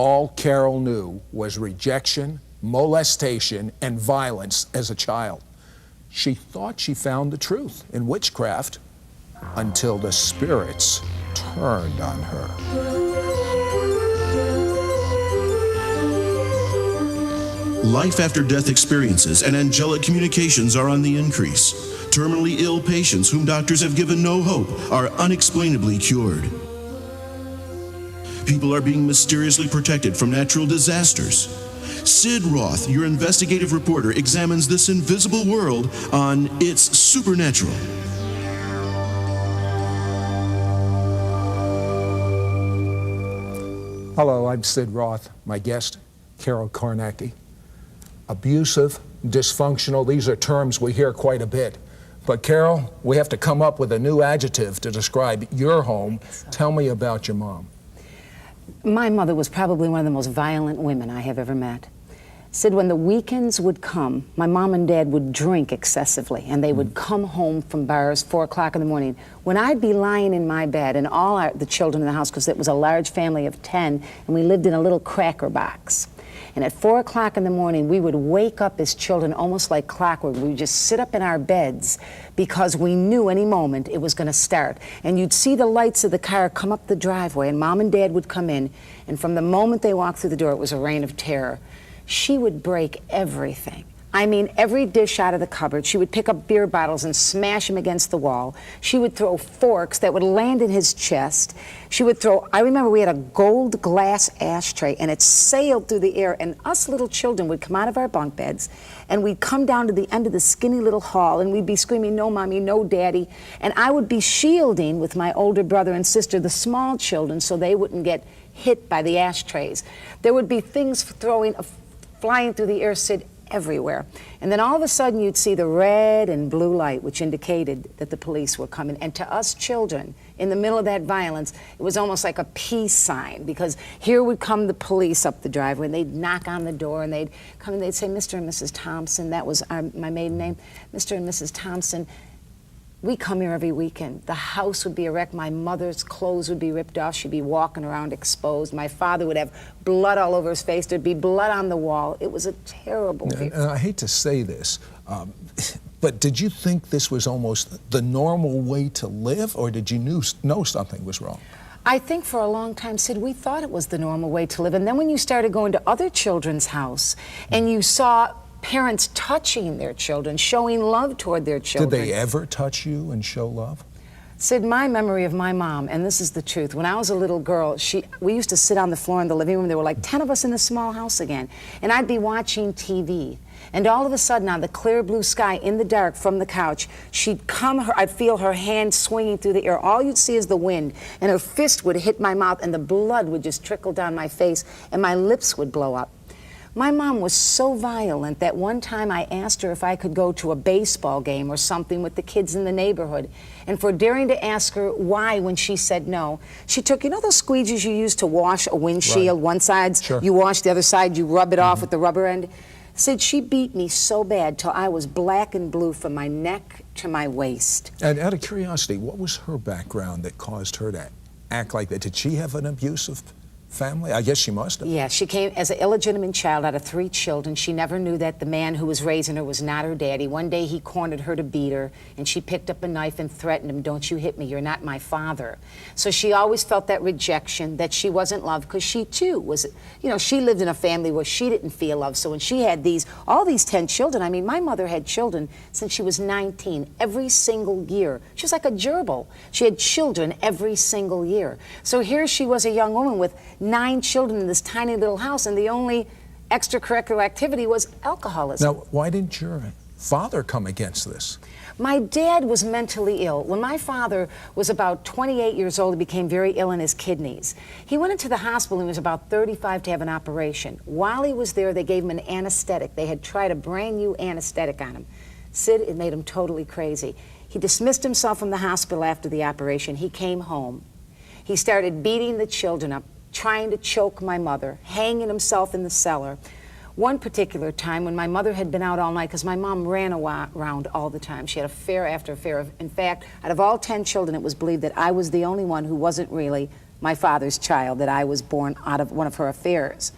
all Carol knew was rejection, molestation, and violence as a child. She thought she found the truth in witchcraft until the spirits turned on her. Life after death experiences and angelic communications are on the increase. Terminally ill patients whom doctors have given no hope are unexplainably cured. People are being mysteriously protected from natural disasters. Sid Roth, your investigative reporter, examines this invisible world on It's Supernatural. Hello, I'm Sid Roth. My guest, Carol Kornacki. Abusive, dysfunctional, these are terms we hear quite a bit. But Carol, we have to come up with a new adjective to describe your home. Tell me about your mom. My mother was probably one of the most violent women I have ever met. Sid, when the weekends would come, my mom and dad would drink excessively, and they would come home from bars 4 o'clock in the morning. When I'd be lying in my bed, and the children in the house, because it was a large family of 10, and we lived in a little cracker box. And at 4 o'clock in the morning, we would wake up as children almost like clockwork. We would just sit up in our beds because we knew any moment it was going to start. And you'd see the lights of the car come up the driveway, and Mom and Dad would come in, and from the moment they walked through the door, it was a reign of terror. She would break everything. I mean, every dish out of the cupboard. She would pick up beer bottles and smash them against the wall. She would throw forks that would land in his chest. She would throw, I remember we had a gold glass ashtray, and it sailed through the air, and us little children would come out of our bunk beds, and we'd come down to the end of the skinny little hall, and we'd be screaming, "No, Mommy, no, Daddy." And I would be shielding with my older brother and sister the small children so they wouldn't get hit by the ashtrays. There would be things flying through the air, Sid, everywhere. And then all of a sudden you'd see the red and blue light, which indicated that the police were coming. And to us children, in the middle of that violence, it was almost like a peace sign, because here would come the police up the driveway, and they'd knock on the door, and they'd come and they'd say, "Mr. and Mrs. Thompson," that was my maiden name, "Mr. and Mrs. Thompson, we come here every weekend." The house would be a wreck. My mother's clothes would be ripped off. She'd be walking around exposed. My father would have blood all over his face. There'd be blood on the wall. It was a terrible view. And I hate to say this, but did you think this was almost the normal way to live, or did you know something was wrong? I think for a long time, Sid, we thought it was the normal way to live. And then when you started going to other children's house and you saw parents touching their children, showing love toward their children. Did they ever touch you and show love? Sid, my memory of my mom, and this is the truth, when I was a little girl, we used to sit on the floor in the living room. There were like 10 of us in the small house again, and I'd be watching TV. And all of a sudden, on the clear blue sky, in the dark, from the couch, I'd feel her hand swinging through the air. All you'd see is the wind, and her fist would hit my mouth, and the blood would just trickle down my face, and my lips would blow up. My mom was so violent that one time I asked her if I could go to a baseball game or something with the kids in the neighborhood. And for daring to ask her why when she said no, she took, you know those squeegees you use to wash a windshield? Right. One side, sure. You wash, the other side, you rub it off with the rubber end. Said she beat me so bad till I was black and blue from my neck to my waist. And out of curiosity, what was her background that caused her to act like that? Did she have an abusive family? I guess she must have. Yeah, she came as an illegitimate child out of 3 children. She never knew that the man who was raising her was not her daddy. One day he cornered her to beat her, and she picked up a knife and threatened him, "Don't you hit me, you're not my father." So she always felt that rejection, that she wasn't loved, because she too was, you know, she lived in a family where she didn't feel loved. So when she had all these 10 children, I mean, my mother had children since she was 19, every single year. She was like a gerbil. She had children every single year. So here she was, a young woman with 9 children in this tiny little house, and the only extracurricular activity was alcoholism. Now, why didn't your father come against this? My dad was mentally ill. When my father was about 28 years old, he became very ill in his kidneys. He went into the hospital and he was about 35 to have an operation. While he was there, they gave him an anesthetic. They had tried a brand new anesthetic on him. Sid, it made him totally crazy. He dismissed himself from the hospital after the operation. He came home. He started beating the children up, trying to choke my mother, hanging himself in the cellar. One particular time when my mother had been out all night, because my mom ran around all the time. She had affair after affair. In fact, out of all 10 children, it was believed that I was the only one who wasn't really my father's child, that I was born out of one of her affairs.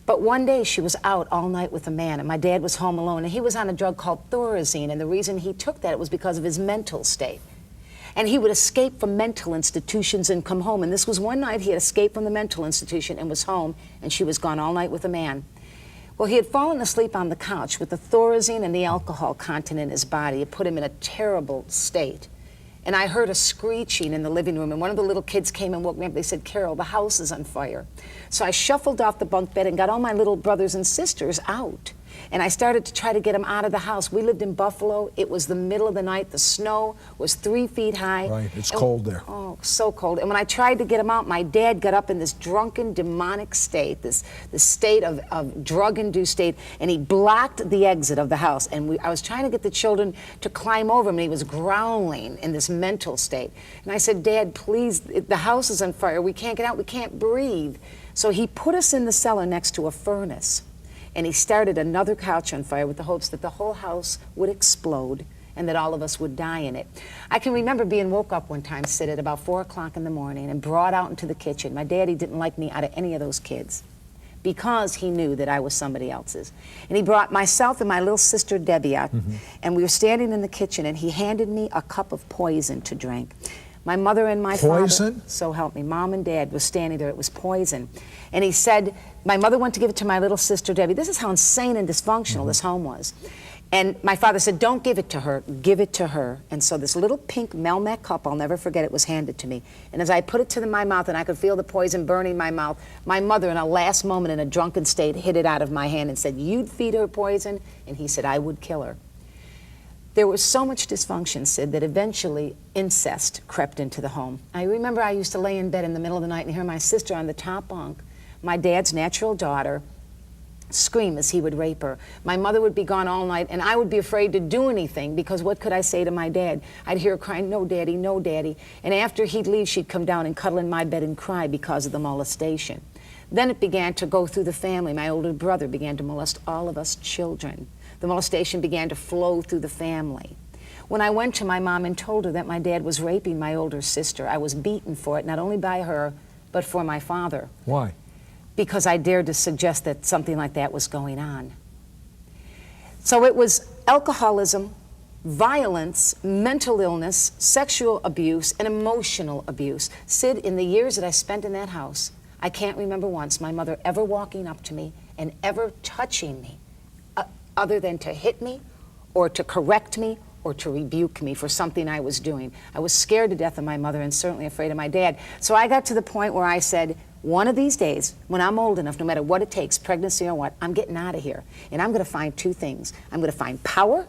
But one day she was out all night with a man, and my dad was home alone, and he was on a drug called Thorazine, and the reason he took that was because of his mental state. And he would escape from mental institutions and come home. And this was one night he had escaped from the mental institution and was home, and she was gone all night with a man. Well, he had fallen asleep on the couch with the Thorazine and the alcohol content in his body. It put him in a terrible state. And I heard a screeching in the living room, and one of the little kids came and woke me up. They said, "Carol, the house is on fire." So I shuffled off the bunk bed and got all my little brothers and sisters out. And I started to try to get them out of the house. We lived in Buffalo. It was the middle of the night. The snow was 3 feet high. Right, it's cold there. Oh, so cold. And when I tried to get them out, my dad got up in this drunken, demonic state, this state of drug-induced state, and he blocked the exit of the house. And I was trying to get the children to climb over him, and he was growling in this mental state. And I said, "Dad, please, the house is on fire. We can't get out. We can't breathe." So he put us in the cellar next to a furnace. And he started another couch on fire with the hopes that the whole house would explode and that all of us would die in it. I can remember being woke up one time, Sid, at about 4 o'clock in the morning and brought out into the kitchen. My daddy didn't like me out of any of those kids because he knew that I was somebody else's. And he brought myself and my little sister Debbie out, and we were standing in the kitchen, and he handed me a cup of poison to drink. My mother and my Poison? father, so help me, Mom and Dad was standing there. It was poison. And he said, my mother went to give it to my little sister Debbie. This is how insane and dysfunctional this home was. And my father said, "Don't give it to her, give it to her." And so this little pink Melmac cup, I'll never forget it, was handed to me. And as I put it to my mouth and I could feel the poison burning my mouth, my mother, in a last moment in a drunken state, hid it out of my hand and said, "You'd feed her poison?" And he said, "I would kill her." There was so much dysfunction, Sid, that eventually incest crept into the home. I remember I used to lay in bed in the middle of the night and hear my sister on the top bunk, my dad's natural daughter, scream as he would rape her. My mother would be gone all night, and I would be afraid to do anything because what could I say to my dad? I'd hear her crying, "No, Daddy, no, Daddy." And after he'd leave, she'd come down and cuddle in my bed and cry because of the molestation. Then it began to go through the family. My older brother began to molest all of us children. The molestation began to flow through the family. When I went to my mom and told her that my dad was raping my older sister, I was beaten for it, not only by her, but for my father. Why? Because I dared to suggest that something like that was going on. So it was alcoholism, violence, mental illness, sexual abuse, and emotional abuse. Sid, in the years that I spent in that house, I can't remember once my mother ever walking up to me and ever touching me, other than to hit me or to correct me or to rebuke me for something I was doing. I was scared to death of my mother and certainly afraid of my dad. So I got to the point where I said, one of these days, when I'm old enough, no matter what it takes, pregnancy or what, I'm getting out of here. And I'm going to find two things. I'm going to find power,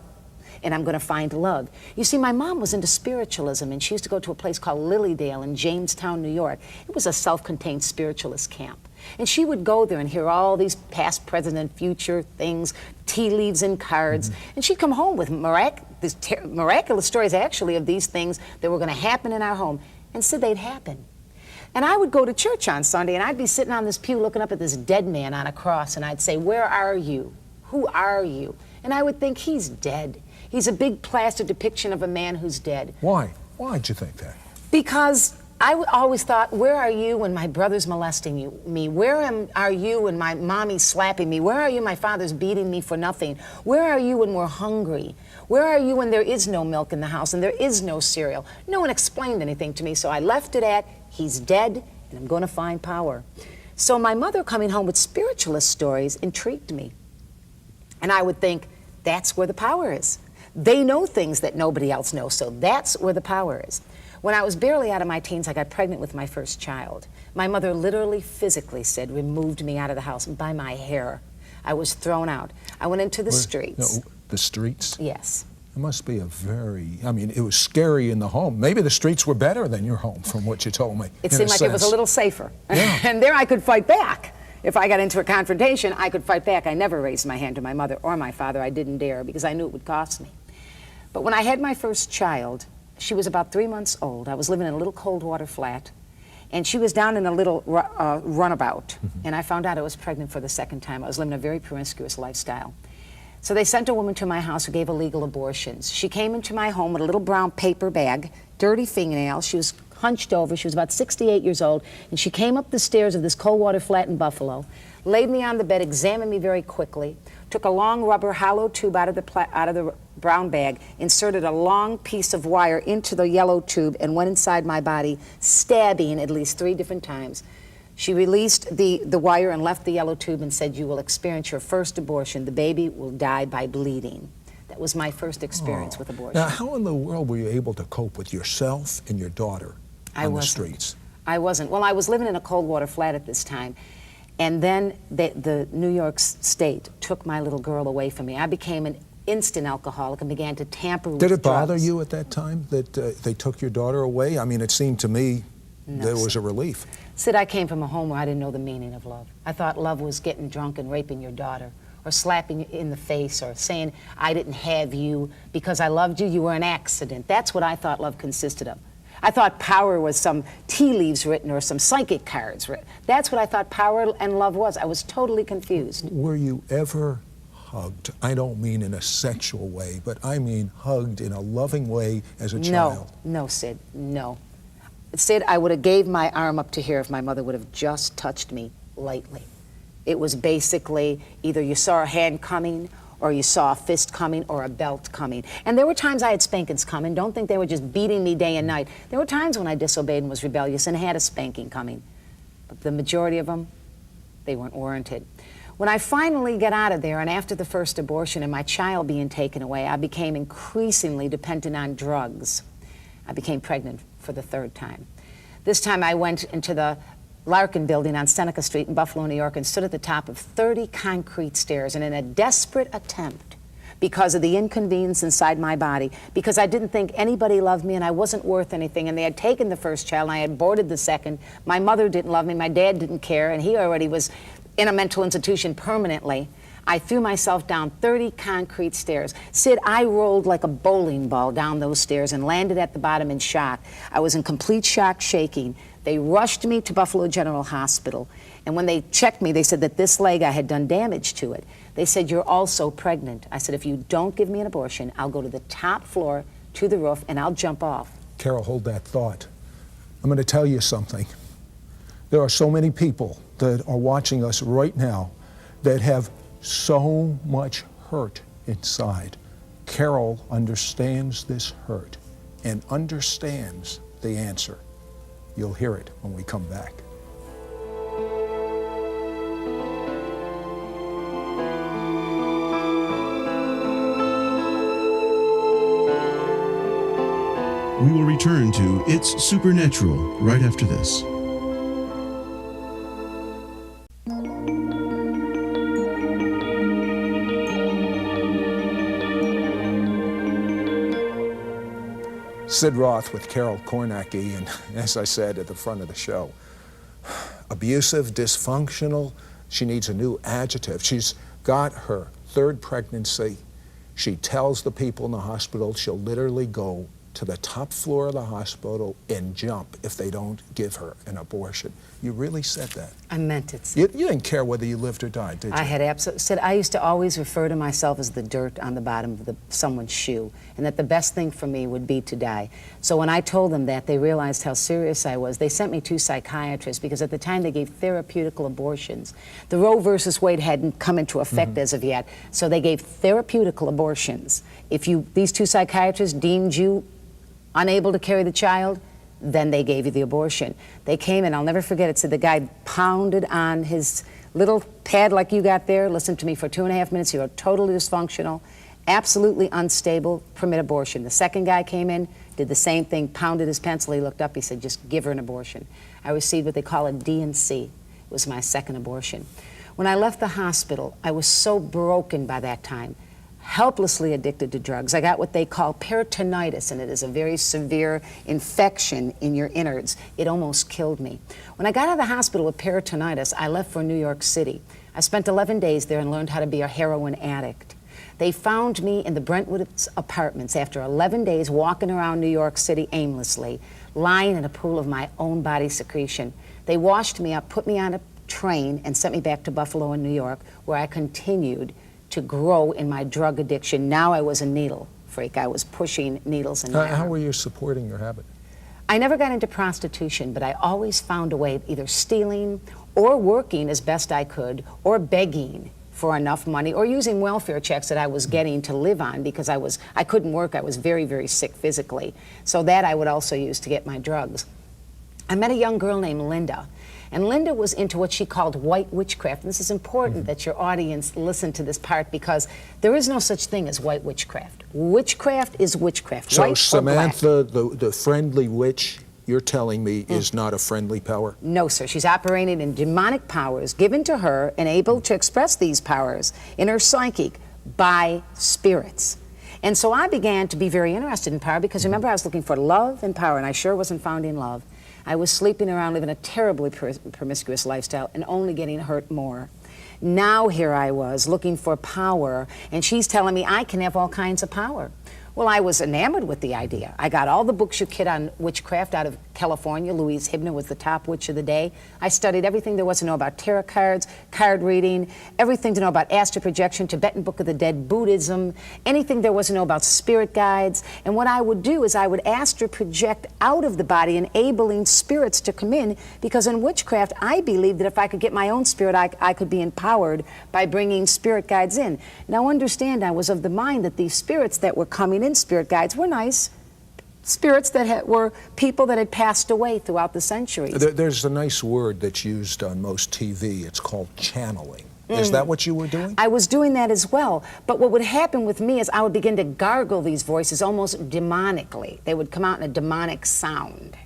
and I'm going to find love. You see, my mom was into spiritualism, and she used to go to a place called Lilydale in Jamestown, New York. It was a self-contained spiritualist camp. And she would go there and hear all these past, present, and future things, tea leaves and cards. And she'd come home with miraculous stories, actually, of these things that were going to happen in our home. And so they'd happen. And I would go to church on Sunday, and I'd be sitting on this pew looking up at this dead man on a cross, and I'd say, "Where are you? Who are you?" And I would think, he's dead. He's a big plaster depiction of a man who's dead. Why? Why'd you think that? Because I always thought, where are you when my brother's molesting me? Where are you when my mommy's slapping me? Where are you when my father's beating me for nothing? Where are you when we're hungry? Where are you when there is no milk in the house and there is no cereal? No one explained anything to me, so I left it at, he's dead, and I'm going to find power. So my mother coming home with spiritualist stories intrigued me. And I would think, that's where the power is. They know things that nobody else knows, so that's where the power is. When I was barely out of my teens, I got pregnant with my first child. My mother literally, physically said, removed me out of the house by my hair. I was thrown out. I went into the streets. No, the streets? Yes. It must be it was scary in the home. Maybe the streets were better than your home, from what you told me. It seemed like it was a little safer. Yeah. And there I could fight back. If I got into a confrontation, I could fight back. I never raised my hand to my mother or my father. I didn't dare because I knew it would cost me. But when I had my first child, she was about 3 months old. I was living in a little cold water flat, and she was down in a little runabout. And I found out I was pregnant for the second time. I was living a very promiscuous lifestyle. So they sent a woman to my house who gave illegal abortions. She came into my home with a little brown paper bag, dirty fingernails. She was hunched over. She was about 68 years old, and she came up the stairs of this cold water flat in Buffalo, laid me on the bed, examined me very quickly, took a long rubber hollow tube out of the brown bag, inserted a long piece of wire into the yellow tube, and went inside my body, stabbing at least 3 different times. She released the wire and left the yellow tube and said, "You will experience your first abortion. The baby will die by bleeding." That was my first experience with abortion. Now, how in the world were you able to cope with yourself and your daughter on the streets? I wasn't. Well, I was living in a cold water flat at this time. And then the New York State took my little girl away from me. I became an instant alcoholic and began to tamper with drugs. Did it bother you at that time that they took your daughter away? I mean, it seemed to me there was a relief. Sid, I came from a home where I didn't know the meaning of love. I thought love was getting drunk and raping your daughter, or slapping you in the face, or saying, "I didn't have you because I loved you, you were an accident." That's what I thought love consisted of. I thought power was some tea leaves written or some psychic cards written. That's what I thought power and love was. I was totally confused. Were you ever hugged? I don't mean in a sexual way, but I mean hugged in a loving way as a child. No, Sid, no. Sid, I would have gave my arm up to here if my mother would have just touched me lightly. It was basically either you saw a hand coming, or you saw a fist coming, or a belt coming. And there were times I had spankings coming. Don't think they were just beating me day and night. There were times when I disobeyed and was rebellious and had a spanking coming. But the majority of them, they weren't warranted. When I finally got out of there, and after the first abortion and my child being taken away, I became increasingly dependent on drugs. I became pregnant for the 3rd time. This time I went into the Larkin building on Seneca Street in Buffalo, New York, and stood at the top of 30 concrete stairs. And in a desperate attempt, because of the inconvenience inside my body, because I didn't think anybody loved me and I wasn't worth anything, and they had taken the first child and I had aborted the second, my mother didn't love me, my dad didn't care, and he already was in a mental institution permanently, I threw myself down 30 concrete stairs. Sid, I rolled like a bowling ball down those stairs and landed at the bottom in shock. I was in complete shock, shaking. They rushed me to Buffalo General Hospital, and when they checked me, they said that this leg, I had done damage to it. They said, "You're also pregnant." I said, "If you don't give me an abortion, I'll go to the top floor, to the roof, and I'll jump off." Carol, hold that thought. I'm going to tell you something. There are so many people that are watching us right now that have so much hurt inside. Carol understands this hurt and understands the answer. You'll hear it when we come back. We will return to It's Supernatural right after this. Sid Roth with Carol Kornacki, and as I said at the front of the show, abusive, dysfunctional. She needs a new adjective. She's got her 3rd pregnancy. She tells the people in the hospital she'll literally go to the top floor of the hospital and jump if they don't give her an abortion. You really said that. I meant it, Sid. You didn't care whether you lived or died, did you? I had absolutely, Sid, I used to always refer to myself as the dirt on the bottom of someone's shoe, and that the best thing for me would be to die. So when I told them that, they realized how serious I was. They sent me to psychiatrists because at the time they gave therapeutical abortions. The Roe versus Wade hadn't come into effect as of yet, so they gave therapeutical abortions. If these 2 psychiatrists deemed you unable to carry the child, then they gave you the abortion. They came in, I'll never forget it, said the guy pounded on his little pad like you got there, listened to me for 2.5 minutes, you are totally dysfunctional, absolutely unstable, permit abortion. The second guy came in, did the same thing, pounded his pencil, he looked up, he said, "Just give her an abortion." I received what they call a D&C. It was my 2nd abortion. When I left the hospital, I was so broken by that time, helplessly addicted to drugs. I got what they call peritonitis, and it is a very severe infection in your innards. It almost killed me. When I got out of the hospital with peritonitis, I left for New York City. I spent 11 days there and learned how to be a heroin addict. They found me in the Brentwood apartments after 11 days walking around New York City aimlessly, lying in a pool of my own body secretion. They washed me up, put me on a train, and sent me back to Buffalo and New York, where I continued to grow in my drug addiction. Now I was a needle freak. I was pushing needles in my How arm. were you supporting your habit? I never got into prostitution, but I always found a way of either stealing or working as best I could or begging for enough money or using welfare checks that I was getting to live on because I couldn't work. I was very, very sick physically. So that I would also use to get my drugs. I met a young girl named Linda, and Linda was into what she called white witchcraft. And this is important that your audience listen to this part because there is no such thing as white witchcraft. Witchcraft is witchcraft, So white or black. Samantha, the friendly witch, you're telling me is not a friendly power? No, sir. She's operating in demonic powers given to her and able to express these powers in her psychic by spirits. And so I began to be very interested in power because remember I was looking for love and power, and I sure wasn't finding love. I was sleeping around, living a terribly promiscuous lifestyle and only getting hurt more. Now here I was looking for power, and she's telling me I can have all kinds of power. Well, I was enamored with the idea. I got all the books you could on witchcraft out of California. Louise Hibner was the top witch of the day. I studied everything there was to know about tarot cards, card reading, everything to know about astral projection, Tibetan Book of the Dead, Buddhism, anything there was to know about spirit guides. And what I would do is I would astral project out of the body, enabling spirits to come in, because in witchcraft, I believed that if I could get my own spirit, I could be empowered by bringing spirit guides in. Now understand, I was of the mind that these spirits that were coming in, spirit guides, were nice spirits that were people that had passed away throughout the centuries. There's a nice word that's used on most TV. It's called channeling. Is that what you were doing? I was doing that as well. But what would happen with me is I would begin to gargle these voices almost demonically. They would come out in a demonic sound.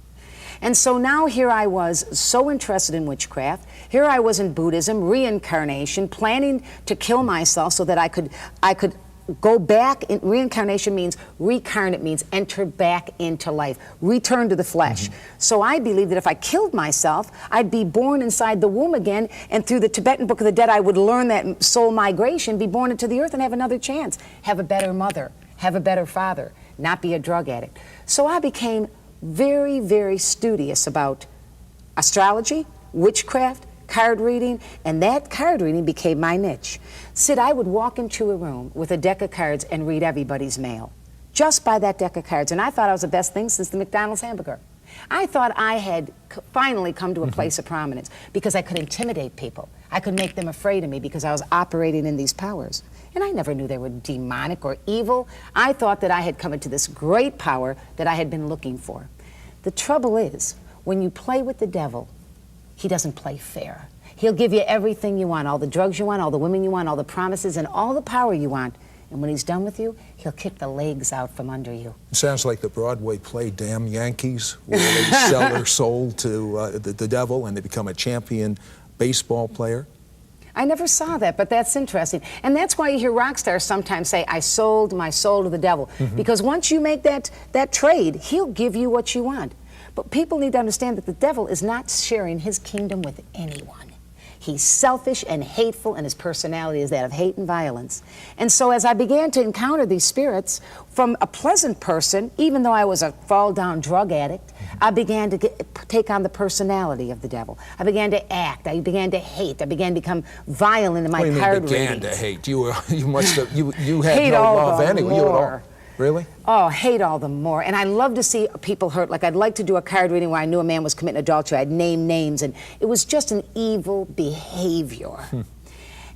And so now here I was so interested in witchcraft. Here I was in Buddhism, reincarnation, planning to kill myself so that I could go back. Reincarnation means recarnate, means enter back into life, return to the flesh. So I believed that if I killed myself, I'd be born inside the womb again, and through the Tibetan Book of the Dead, I would learn that soul migration, be born into the earth and have another chance, have a better mother, have a better father, not be a drug addict. So I became very, very studious about astrology, witchcraft, card reading, and that card reading became my niche. Sid, I would walk into a room with a deck of cards and read everybody's mail, just by that deck of cards, and I thought I was the best thing since the McDonald's hamburger. I thought I had finally come to a place of prominence because I could intimidate people. I could make them afraid of me because I was operating in these powers. And I never knew they were demonic or evil. I thought that I had come into this great power that I had been looking for. The trouble is, when you play with the devil, he doesn't play fair. He'll give you everything you want, all the drugs you want, all the women you want, all the promises, and all the power you want. And when he's done with you, he'll kick the legs out from under you. It sounds like the Broadway play Damn Yankees, where they sell their soul to the devil and they become a champion baseball player. I never saw that, but that's interesting. And that's why you hear rock stars sometimes say, I sold my soul to the devil. Because once you make that trade, he'll give you what you want. But people need to understand that the devil is not sharing his kingdom with anyone. He's selfish and hateful, and his personality is that of hate and violence. And so as I began to encounter these spirits, from a pleasant person, even though I was a fall-down drug addict, I began to take on the personality of the devil. I began to act. I began to hate. I began to become violent in my card readings. Began to hate? You must have. You had hate no all love the anyway. You at all. Really? Oh, hate all the more. And I love to see people hurt. Like I'd like to do a card reading where I knew a man was committing adultery. I'd name names, and it was just an evil behavior.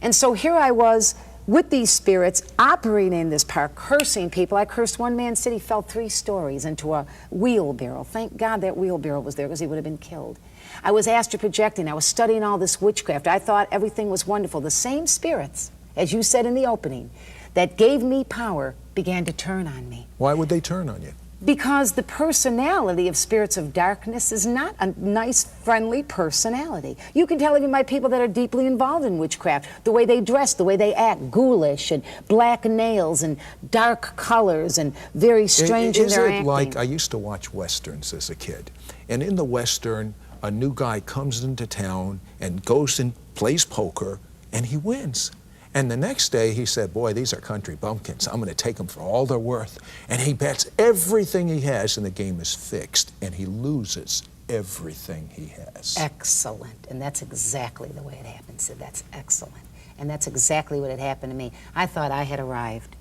And so here I was with these spirits operating in this park, cursing people. I cursed one man, said he fell 3 stories into a wheelbarrow. Thank God that wheelbarrow was there because he would have been killed. I was astral projecting. I was studying all this witchcraft. I thought everything was wonderful. The same spirits, as you said in the opening, that gave me power began to turn on me. Why would they turn on you? Because the personality of spirits of darkness is not a nice, friendly personality. You can tell even by people that are deeply involved in witchcraft, the way they dress, the way they act, ghoulish and black nails and dark colors and very strange in their acting. Is it like, I used to watch Westerns as a kid, and in the Western, a new guy comes into town and goes and plays poker, and he wins. And the next day he said, boy, these are country bumpkins. I'm going to take them for all they're worth. And he bets everything he has and the game is fixed. And he loses everything he has. Excellent. And that's exactly the way it happened, Sid. That's excellent. And that's exactly what had happened to me. I thought I had arrived.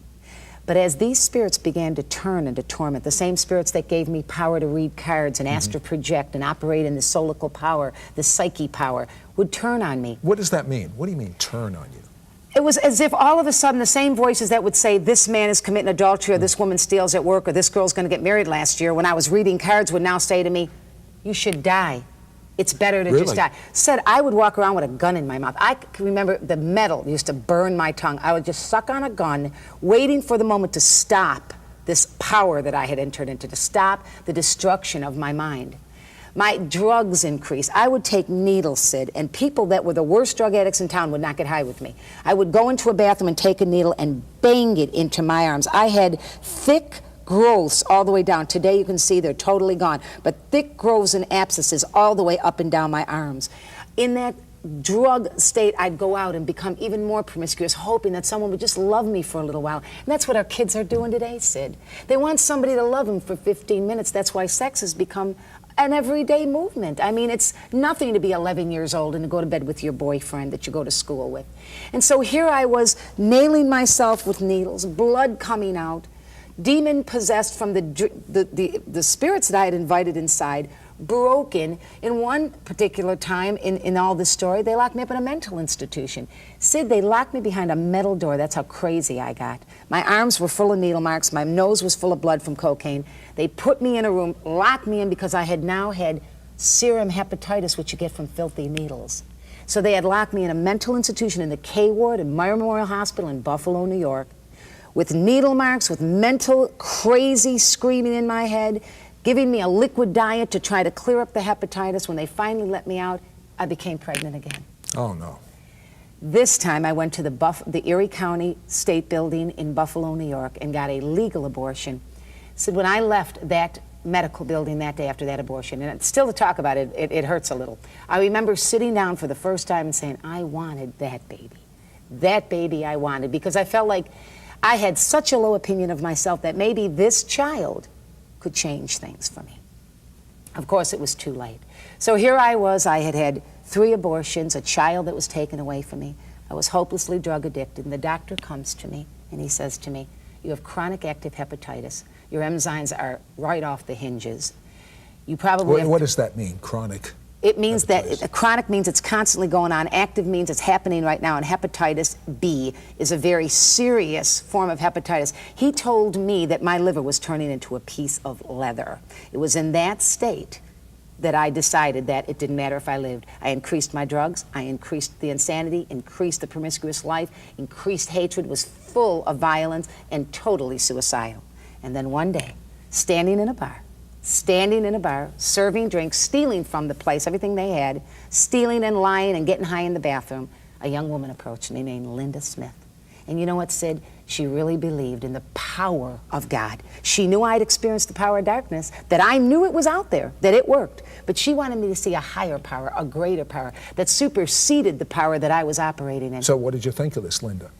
But as these spirits began to turn into torment, the same spirits that gave me power to read cards and astral project and operate in the solical power, the psyche power, would turn on me. What does that mean? What do you mean, turn on you? It was as if all of a sudden the same voices that would say, this man is committing adultery, or this woman steals at work, or this girl's going to get married last year, when I was reading cards, would now say to me, you should die. It's better to just die. Said I would walk around with a gun in my mouth. I can remember the metal used to burn my tongue. I would just suck on a gun, waiting for the moment to stop this power that I had entered into, to stop the destruction of my mind. My drugs increased. I would take needles, Sid, and people that were the worst drug addicts in town would not get high with me. I would go into a bathroom and take a needle and bang it into my arms. I had thick growths all the way down. Today you can see they're totally gone, but thick growths and abscesses all the way up and down my arms. In that drug state, I'd go out and become even more promiscuous, hoping that someone would just love me for a little while. And that's what our kids are doing today, Sid. They want somebody to love them for 15 minutes. That's why sex has become an everyday movement. I mean, it's nothing to be 11 years old and to go to bed with your boyfriend that you go to school with. And so here I was, nailing myself with needles, blood coming out, demon possessed from the spirits that I had invited inside, broken. In one particular time in all this story, they locked me up in a mental institution. Sid, they locked me behind a metal door. That's how crazy I got. My arms were full of needle marks. My nose was full of blood from cocaine. They put me in a room, locked me in because I had now had serum hepatitis, which you get from filthy needles. So they had locked me in a mental institution in the K ward in Meyer Memorial Hospital in Buffalo, New York, with needle marks, with mental crazy screaming in my head, giving me a liquid diet to try to clear up the hepatitis. When they finally let me out, I became pregnant again. Oh, no. This time I went to the Erie County State Building in Buffalo, New York, and got a legal abortion. Said when I left that medical building that day after that abortion, and still to talk about it, it hurts a little. I remember sitting down for the first time and saying, I wanted that baby. That baby I wanted, because I felt like I had such a low opinion of myself that maybe this child could change things for me. Of course, it was too late. So here I was, I had had 3 abortions, a child that was taken away from me. I was hopelessly drug addicted, and the doctor comes to me and he says to me, you have chronic active hepatitis. Your enzymes are right off the hinges. You probably What does that mean, chronic? It means hepatitis. that chronic means it's constantly going on. Active means it's happening right now. And hepatitis B is a very serious form of hepatitis. He told me that my liver was turning into a piece of leather. It was in that state that I decided that it didn't matter if I lived. I increased my drugs, I increased the insanity, increased the promiscuous life, increased hatred, was full of violence, and totally suicidal. And then one day, standing in a bar, serving drinks, stealing from the place, everything they had, stealing and lying and getting high in the bathroom, a young woman approached me named Linda Smith. And you know what, Sid? She really believed in the power of God. She knew I'd experienced the power of darkness, that I knew it was out there, that it worked. But she wanted me to see a higher power, a greater power, that superseded the power that I was operating in. So what did you think of this, Linda?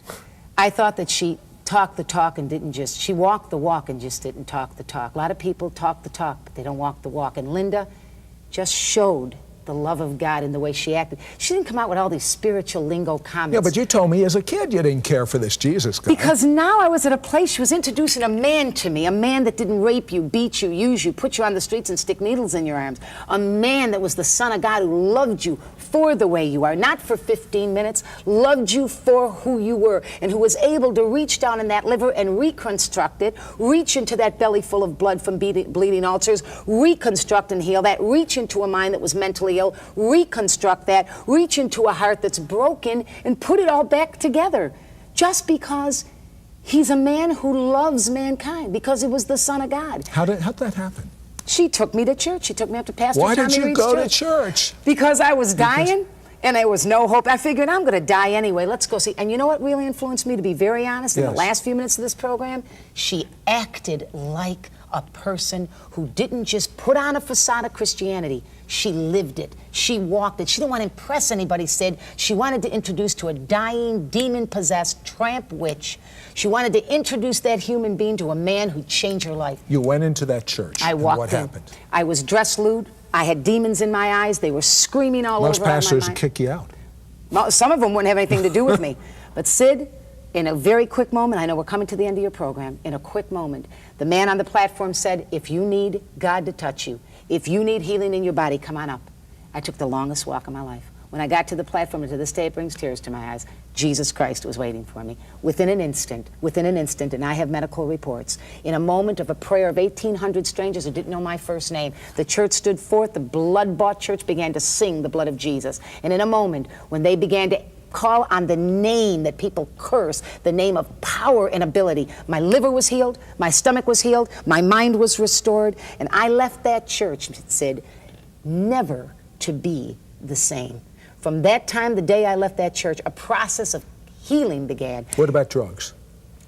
I thought that she talked the talk and didn't just, she walked the walk and just didn't talk the talk. A lot of people talk the talk, but they don't walk the walk. And Linda just showed the love of God in the way she acted. She didn't come out with all these spiritual lingo comments. Yeah, but you told me as a kid you didn't care for this Jesus guy. Because now I was at a place, she was introducing a man to me, a man that didn't rape you, beat you, use you, put you on the streets and stick needles in your arms. A man that was the Son of God who loved you for the way you are, not for 15 minutes, loved you for who you were, and who was able to reach down in that liver and reconstruct it, reach into that belly full of blood from bleeding ulcers, reconstruct and heal that, reach into a mind that was mentally ill, reconstruct that, reach into a heart that's broken and put it all back together. Just because he's a man who loves mankind, because he was the Son of God. How'd that happen? She took me to church. She took me up to Pastor Why Tommy did you Reed's go to church? Because I was dying and there was no hope. I figured I'm going to die anyway. Let's go see. And you know what really influenced me, to be very honest, in the last few minutes of this program? She acted like a person who didn't just put on a facade of Christianity. She lived it. She walked it. She didn't want to impress anybody, Sid. She wanted to introduce to a dying, demon-possessed tramp witch. She wanted to introduce that human being to a man who'd change her life. You went into that church. I walked in. What happened? I was dressed lewd. I had demons in my eyes. They were screaming all Most over. pastors my mind. kick you out. Well, some of them wouldn't have anything to do with me. But Sid, in a very quick moment, I know we're coming to the end of your program, in a quick moment, the man on the platform said, if you need God to touch you, if you need healing in your body, come on up. I took the longest walk of my life. When I got to the platform, and to this day it brings tears to my eyes, Jesus Christ was waiting for me. Within an instant, and I have medical reports, in a moment of a prayer of 1,800 strangers who didn't know my first name, the church stood forth, the blood-bought church began to sing the blood of Jesus. And in a moment, when they began to call on the name that people curse, the name of power and ability, my liver was healed, my stomach was healed, my mind was restored, and I left that church, it said, never to be the same. From that time, the day I left that church, a process of healing began. What about drugs?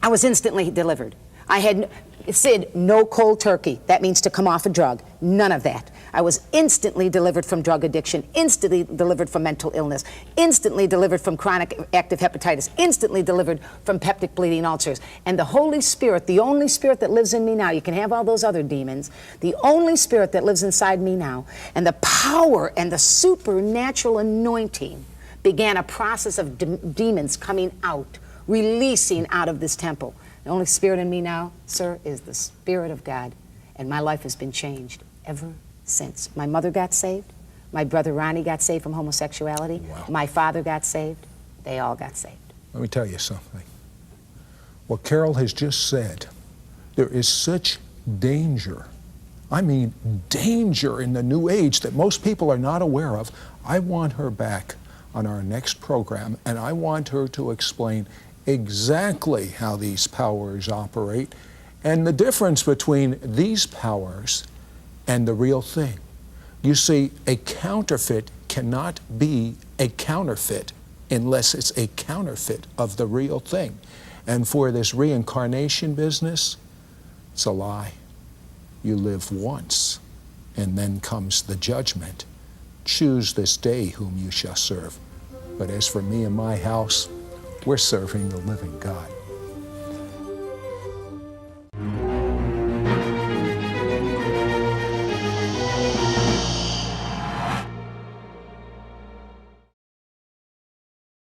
I was instantly delivered. I had, Sid, no cold turkey. That means to come off a drug. None of that. I was instantly delivered from drug addiction, instantly delivered from mental illness, instantly delivered from chronic active hepatitis, instantly delivered from peptic bleeding ulcers. And the Holy Spirit, the only spirit that lives in me now, you can have all those other demons, the only spirit that lives inside me now, and the power and the supernatural anointing began a process of demons coming out, releasing out of this temple. The only spirit in me now, sir, is the Spirit of God. And my life has been changed ever since. My mother got saved. My brother Ronnie got saved from homosexuality. Wow. My father got saved. They all got saved. Let me tell you something. What Carol has just said, there is such danger. I mean, danger in the new age that most people are not aware of. I want her back on our next program, and I want her to explain exactly how these powers operate and the difference between these powers and the real thing. You see, a counterfeit cannot be a counterfeit unless it's a counterfeit of the real thing. And for this reincarnation business, it's a lie. You live once, and then comes the judgment. Choose this day whom you shall serve. But as for me and my house, we're serving the living God.